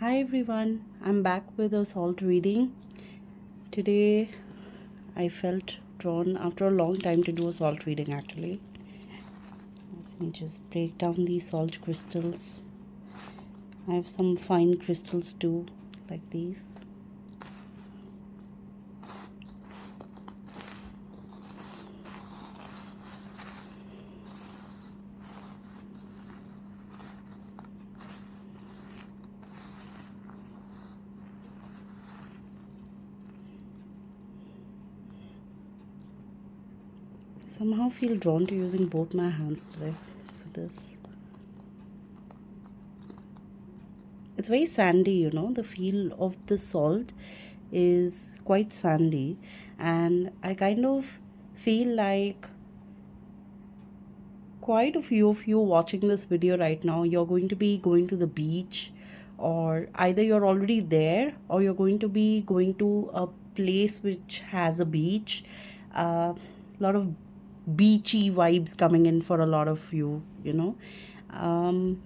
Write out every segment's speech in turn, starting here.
Hi everyone, I'm back with a salt reading. Today I felt drawn after a long time to do a salt reading actually. Let me just break down these salt crystals. I have some fine crystals too, like these. Somehow feel drawn to using both my hands today for this. It's very sandy, the feel of the salt is quite sandy, and I kind of feel like quite a few of you watching this video right now, you're going to be going to the beach, or either you're already there or you're going to be going to a place which has a beach. A lot of beachy vibes coming in for a lot of you. Um,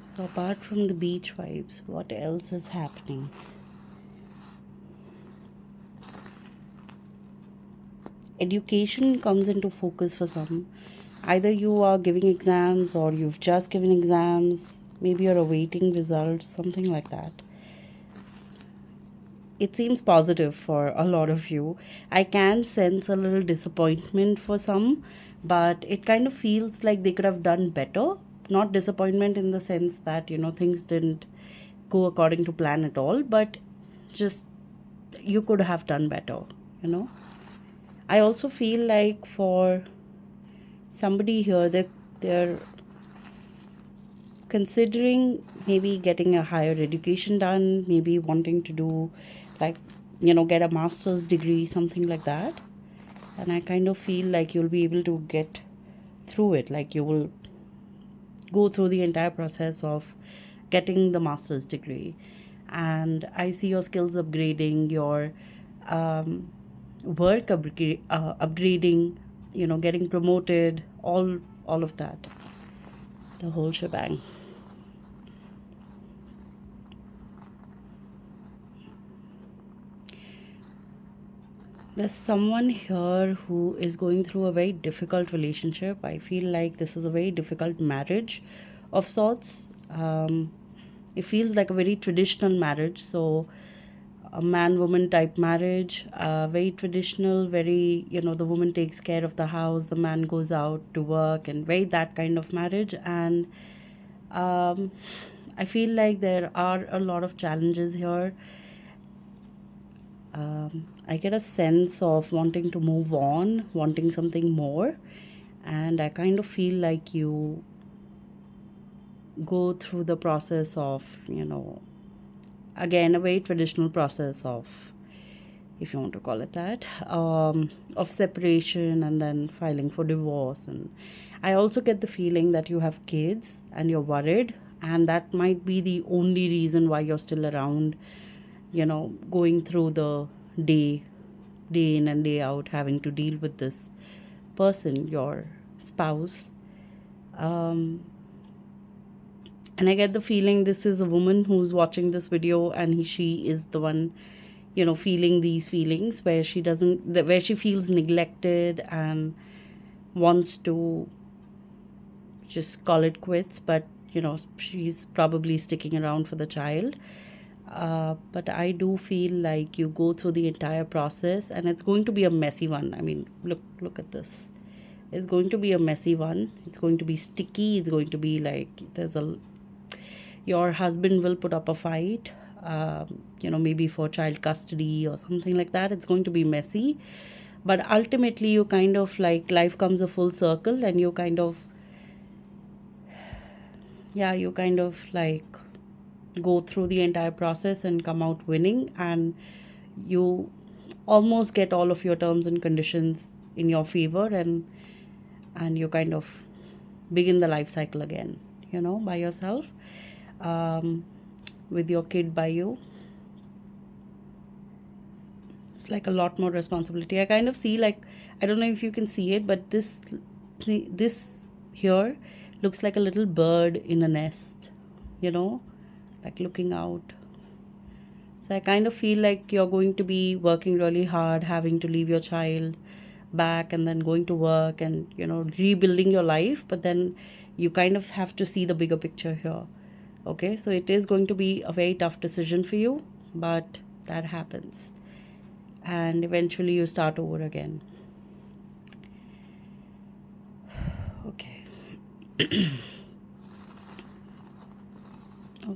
so apart from the beach vibes, what else is happening? Education comes into focus for some. Either you are giving exams or you've just given exams, maybe you're awaiting results, something like that. It seems positive for a lot of you. I can sense a little disappointment for some, but it kind of feels like they could have done better. Not disappointment in the sense that, things didn't go according to plan at all, but just you could have done better, you know. I also feel like for somebody here that they're considering maybe getting a higher education done, maybe wanting to do like, get a master's degree, something like that. And I kind of feel like you'll be able to get through it. Like you will go through the entire process of getting the master's degree. And I see your skills upgrading, your work upgrading, getting promoted, all of that, the whole shebang. There's someone here who is going through a very difficult relationship. I feel like this is a very difficult marriage of sorts. It feels like a very traditional marriage. So, a man woman type marriage, very traditional, very, the woman takes care of the house, the man goes out to work, and very that kind of marriage. And um, I feel like there are a lot of challenges here. I get a sense of wanting to move on, wanting something more, and I kind of feel like you go through the process of, again, a very traditional process of, if you want to call it that, of separation and then filing for divorce. And I also get the feeling that you have kids and you're worried, and that might be the only reason why you're still around, going through the day day in and day out, having to deal with this person, your spouse. um, and I get the feeling this is a woman who's watching this video, and she is the one, feeling these feelings where she doesn't where she feels neglected and wants to just call it quits, but she's probably sticking around for the child. But I do feel like you go through the entire process, and it's going to be a messy one. I mean, look at this. It's going to be a messy one. It's going to be sticky. It's going to be like your husband will put up a fight, maybe for child custody or something like that. It's going to be messy, but ultimately you kind of like life comes a full circle, and you kind of, yeah, you kind of like go through the entire process and come out winning, and you almost get all of your terms and conditions in your favor, and you kind of begin the life cycle again, by yourself, um, with your kid by you. It's like a lot more responsibility. I kind of see like I don't know if you can see it, but this here looks like a little bird in a nest, you know, like looking out. So I kind of feel like you're going to be working really hard, having to leave your child back and then going to work and, rebuilding your life. But then you kind of have to see the bigger picture here. Okay, so it is going to be a very tough decision for you, but that happens. And eventually you start over again. Okay.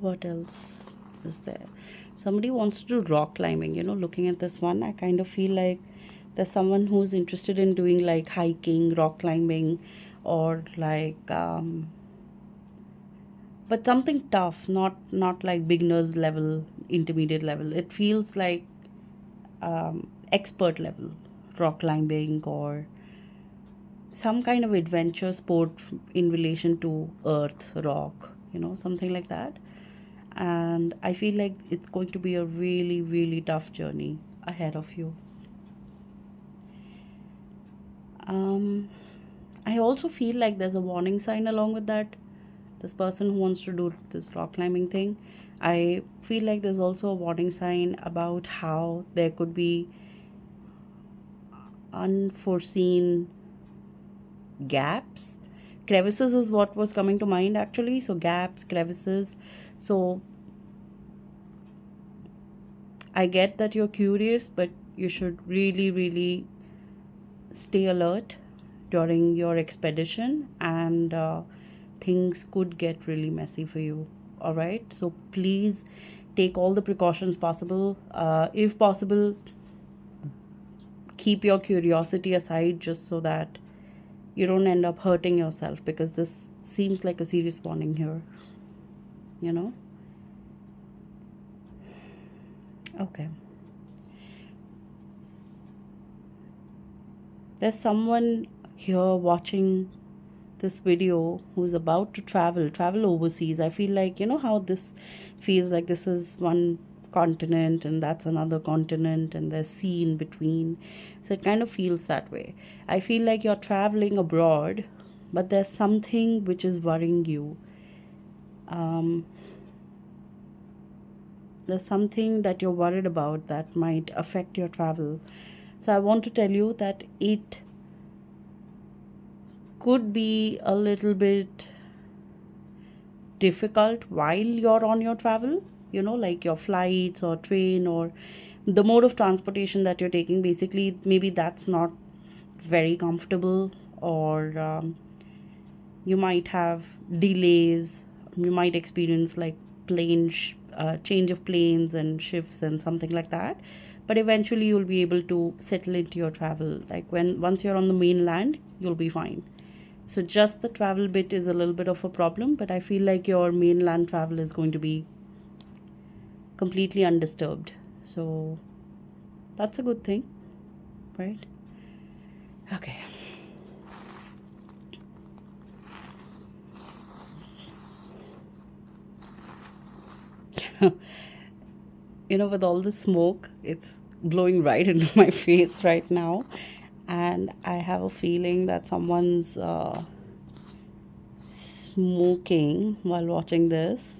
What else is there? Somebody wants to do rock climbing. Looking at this one, I kind of feel like there's someone who's interested in doing like hiking, rock climbing, or like but something tough, not like beginners level, intermediate level. It feels like expert level rock climbing, or some kind of adventure sport in relation to earth, rock, something like that. And I feel like it's going to be a really, really tough journey ahead of you. um I also feel like there's a warning sign along with that. This person who wants to do this rock climbing thing, I feel like there's also a warning sign about how there could be unforeseen gaps. Crevices is what was coming to mind actually. So gaps, crevices. So I get that you're curious, but you should really, really stay alert during your expedition, and things could get really messy for you. All right, so please take all the precautions possible. If possible, keep your curiosity aside, just so that you don't end up hurting yourself, because this seems like a serious warning here, you know. Okay, there's someone here watching this video who's about to travel overseas. I feel like, how this feels like this is one continent and that's another continent and there's sea in between. So it kind of feels that way. I feel like you're traveling abroad, but there's something which is worrying you. um, there's something that you're worried about that might affect your travel. So I want to tell you that it could be a little bit difficult while you're on your travel, like your flights or train, or the mode of transportation that you're taking. Basically, maybe that's not very comfortable, or you might have delays. You might experience like change of planes and shifts and something like that. But eventually you'll be able to settle into your travel. Like once you're on the mainland, you'll be fine. So just the travel bit is a little bit of a problem, but I feel like your mainland travel is going to be completely undisturbed. So that's a good thing, right? Okay. With all the smoke, it's blowing right into my face right now. And I have a feeling that someone's smoking while watching this,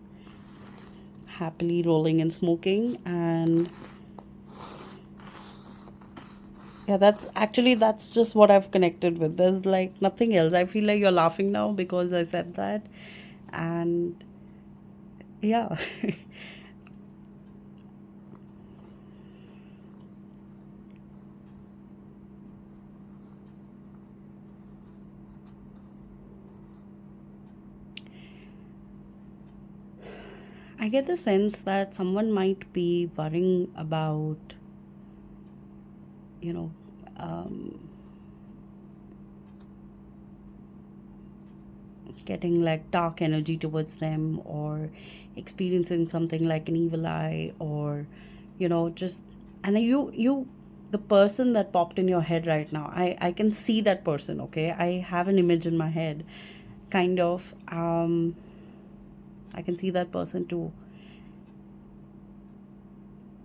happily rolling and smoking. And yeah, that's just what I've connected with. There's like nothing else. I feel like you're laughing now because I said that. And yeah. I get the sense that someone might be worrying about, you know, um, getting like dark energy towards them, or experiencing something like an evil eye, or, just, and the person that popped in your head right now, I can see that person, okay? I have an image in my head, kind of. I can see that person too.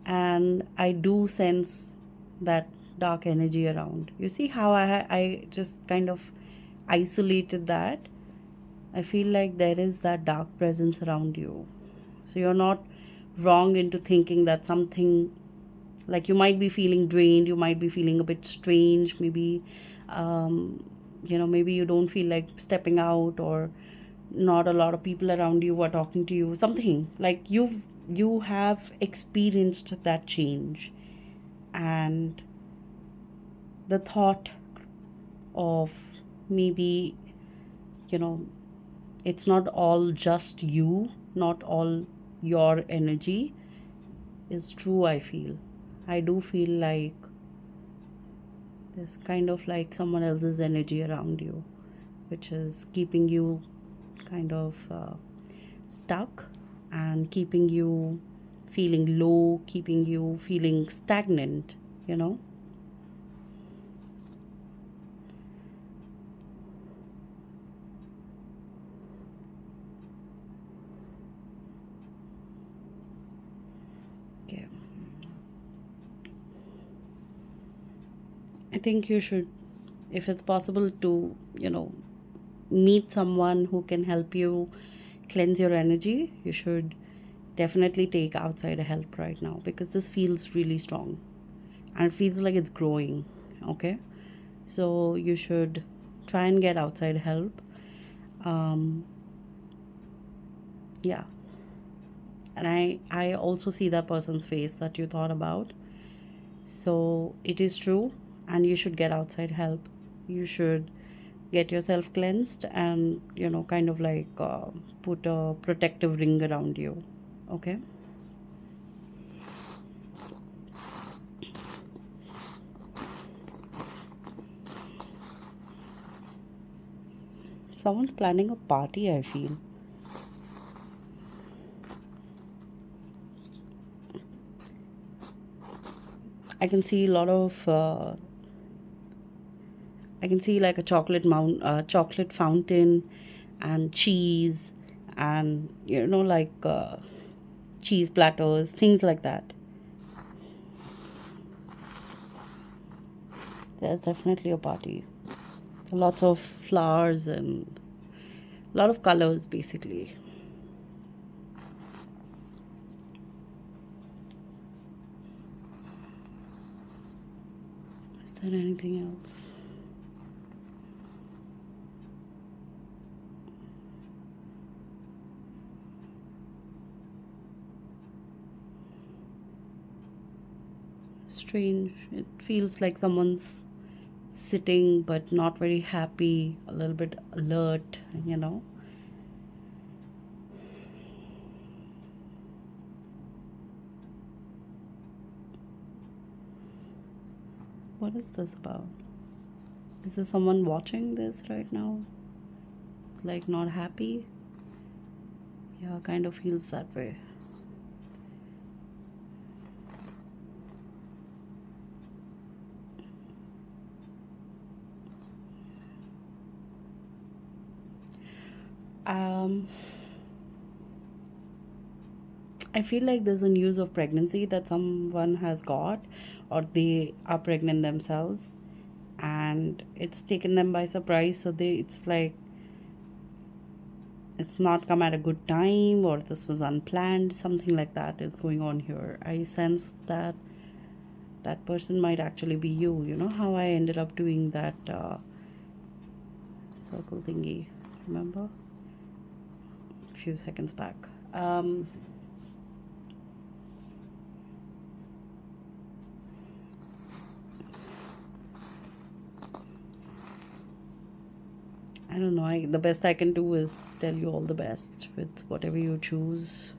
And I do sense that dark energy around. You see how I just kind of isolated that? I feel like there is that dark presence around you. So you're not wrong into thinking that something, like, you might be feeling drained, you might be feeling a bit strange, maybe, maybe you don't feel like stepping out, or not a lot of people around you are talking to you, something like you have experienced that change. And the thought of, maybe, you know it's not all just you, not all your energy, is true. I do feel like there's kind of like someone else's energy around you, which is keeping you kind of stuck, and keeping you feeling low, keeping you feeling stagnant, you know. Okay. I think you should, if it's possible, to, meet someone who can help you cleanse your energy. You should definitely take outside help right now, because this feels really strong and it feels like it's growing. Okay. So you should try and get outside help. Um, yeah. And I also see that person's face that you thought about. So it is true, and you should get outside help. You should get yourself cleansed, and kind of like put a protective ring around you. Okay. Someone's planning a party, I feel. I can see a lot of I can see like a chocolate fountain, and cheese, and like cheese platters, things like that. There's definitely a party. Lots of flowers and a lot of colors, basically. Is there anything else? Strange. It feels like someone's sitting but not very happy, a little bit alert. What is this about? Is there someone watching this right now? It's like not happy. Yeah, kind of feels that way. Um, I feel like there's a news of pregnancy that someone has got, or they are pregnant themselves, and it's taken them by surprise. So it's like it's not come at a good time, or this was unplanned. Something like that is going on here. I sense that that person might actually be you. You know how I ended up doing that circle thingy? Remember? A few seconds back. I don't know. The best I can do is tell you all the best with whatever you choose,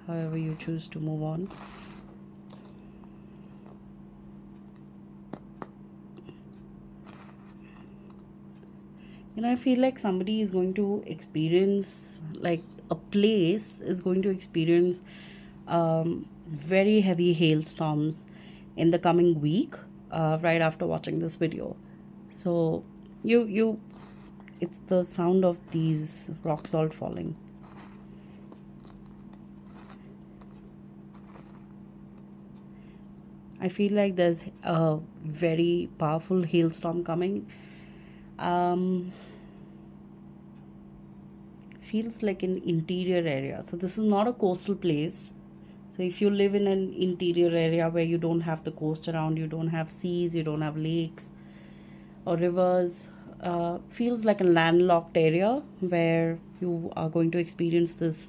however you choose to move on. I feel like somebody is going to experience, like, a place is going to experience very heavy hailstorms in the coming week, right after watching this video. So you it's the sound of these rock salt falling. I feel like there's a very powerful hailstorm coming. Um, Feels like an interior area. So this is not a coastal place. So if you live in an interior area where you don't have the coast around, you don't have seas, you don't have lakes or rivers, feels like a landlocked area where you are going to experience this.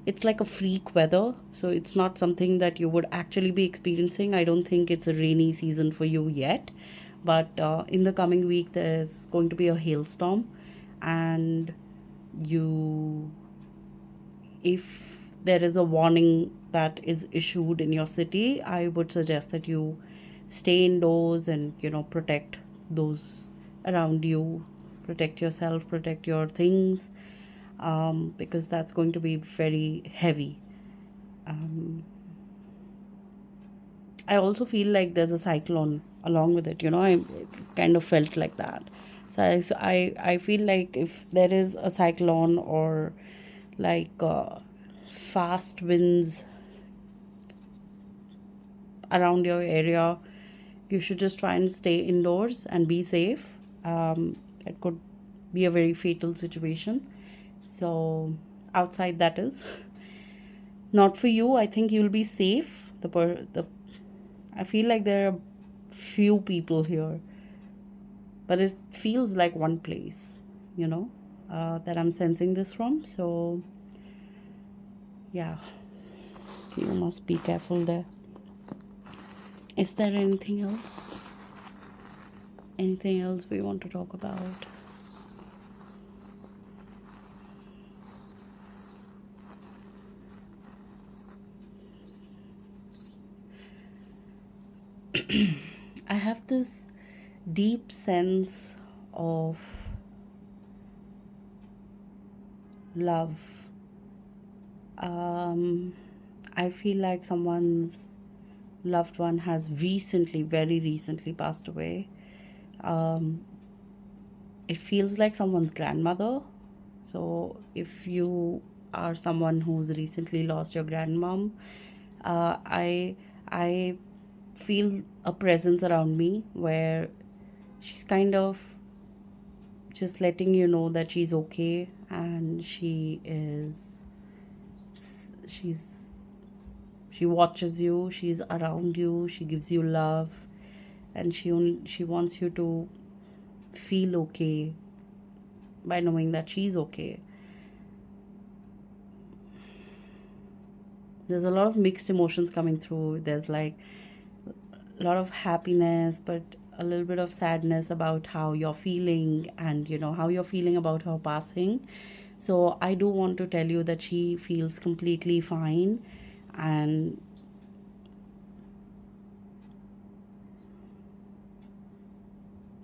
It's like a freak weather, so it's not something that you would actually be experiencing. I don't think it's a rainy season for you yet, but in the coming week there's going to be a hailstorm, and you if there is a warning that is issued in your city, I would suggest that you stay indoors and protect those around you, protect yourself, protect your things, because that's going to be very heavy. um, I also feel like there's a cyclone along with it. I kind of felt like that. So I feel like if there is a cyclone or like fast winds around your area, you should just try and stay indoors and be safe. It could be a very fatal situation. So outside, that is not for you. I think you'll be safe. I feel like there are few people here, but it feels like one place, you know, that I'm sensing this from. So yeah, you must be careful there. Is there anything else? Anything else we want to talk about? I have this deep sense of love. Um, I feel like someone's loved one has recently, very recently passed away. Um, it feels like someone's grandmother. So if you are someone who's recently lost your grandmom, I feel a presence around me where she's kind of just letting you know that she's okay, and she's she watches you, she's around you, she gives you love, and she wants you to feel okay by knowing that she's okay. There's a lot of mixed emotions coming through. There's like a lot of happiness, but a little bit of sadness about how you're feeling, and how you're feeling about her passing. So I do want to tell you that she feels completely fine, and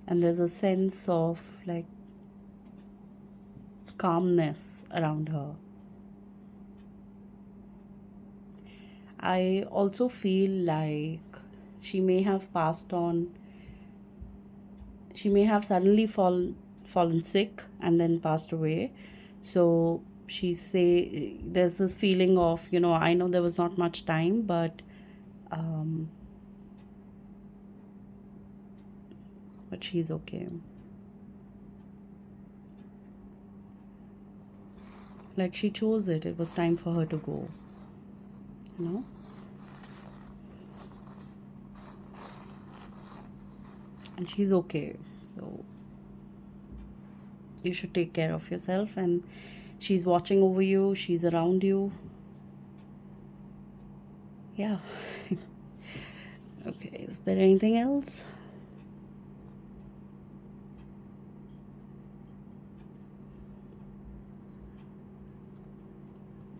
there's a sense of like calmness around her. I also feel like she may have passed on, she may have suddenly fallen sick and then passed away. So she say there's this feeling of, I know there was not much time, um but she's okay. Like she chose it. It was time for her to go, you know? And she's okay. So you should take care of yourself, and she's watching over you, she's around you. Yeah. Okay, is there anything else?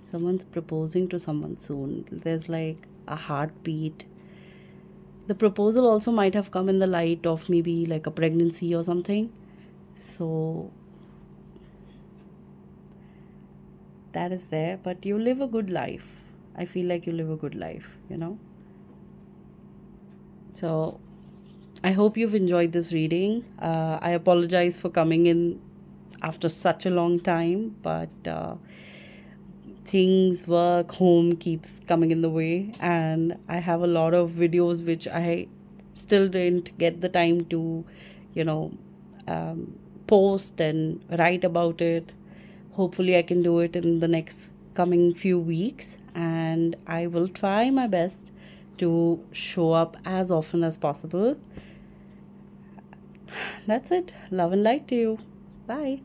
Someone's proposing to someone soon. There's like a heartbeat. The proposal also might have come in the light of maybe like a pregnancy or something. So that is there, but you live a good life. I feel like you live a good life. So I hope you've enjoyed this reading. I apologize for coming in after such a long time, but things, work, home keeps coming in the way, and I have a lot of videos which I still didn't get the time to, you know, post and write about it. Hopefully, I can do it in the next coming few weeks, and I will try my best to show up as often as possible. That's it. Love and light to you. Bye.